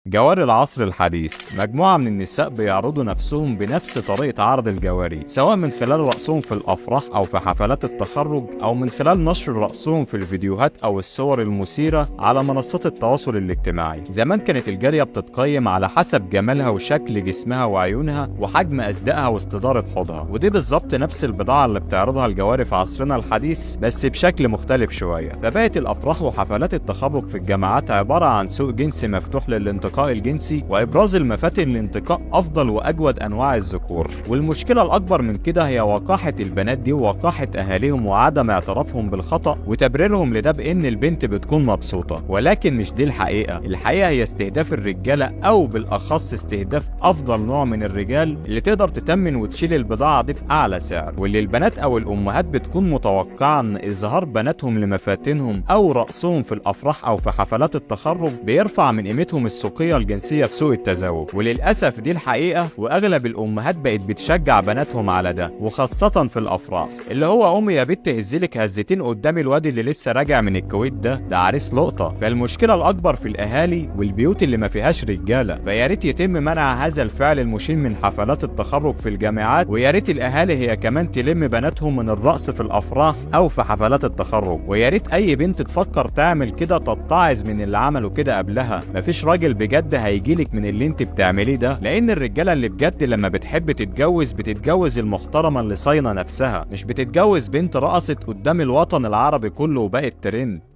جواري العصر الحديث مجموعة من النساء بيعرضوا نفسهم بنفس طريقة عرض الجواري، سواء من خلال رقصهم في الأفراح أو في حفلات التخرج، أو من خلال نشر رقصهم في الفيديوهات أو الصور المثيرة على منصات التواصل الاجتماعي. زمان كانت الجارية بتتقيم على حسب جمالها وشكل جسمها وعيونها وحجم أصدقها واستدارة حوضها، ودي بالظبط نفس البضاعة اللي بتعرضها الجواري في عصرنا الحديث بس بشكل مختلف شوية. فبقت الأفراح وحفلات التخرج في الجامعات عبارة عن سوق جنسي مفتوح للانتقال الجنسي وابراز المفاتن لانتقاء افضل واجود انواع الذكور. والمشكله الاكبر من كده هي وقاحه البنات دي ووقاحه اهاليهم وعدم اعترافهم بالخطا وتبريرهم لده بان البنت بتكون مبسوطه. ولكن مش دي الحقيقه هي استهداف الرجاله، او بالاخص استهداف افضل نوع من الرجال اللي تقدر تتمن وتشيل البضاعه دي باعلى سعر، واللي البنات او الامهات بتكون متوقعه ان اظهار بناتهم لمفاتنهم او رقصهم في الافراح او في حفلات التخرج بيرفع من قيمتهم السوقيه الجنسية في سوق التزاوج. وللأسف دي الحقيقة، وأغلب الأمهات بقت بتشجع بناتهم على ده، وخاصة في الأفراح، اللي هو أمي يا بنت هزلك هزتين قدام الواد اللي لسه راجع من الكويت ده عريس لقطة. فالمشكلة الأكبر في الأهالي والبيوت اللي ما فيهاش رجالة، فيا ريت يتم منع هذا الفعل المشين من حفلات التخرج في الجامعات، ويا ريت الأهالي هي كمان تلم بناتهم من الرقص في الأفراح أو في حفلات التخرج. ويا ريت أي بنت تفكر تعمل كده تتعظ من اللي عملوا كده قبلها. مفيش راجل بجد هيجيلك من اللي انت بتعمليه ده، لان الرجاله اللي بجد لما بتحب بتتجوز المحترمه اللي صاينه نفسها، مش بتتجوز بنت رقصت قدام الوطن العربي كله وبقت ترند.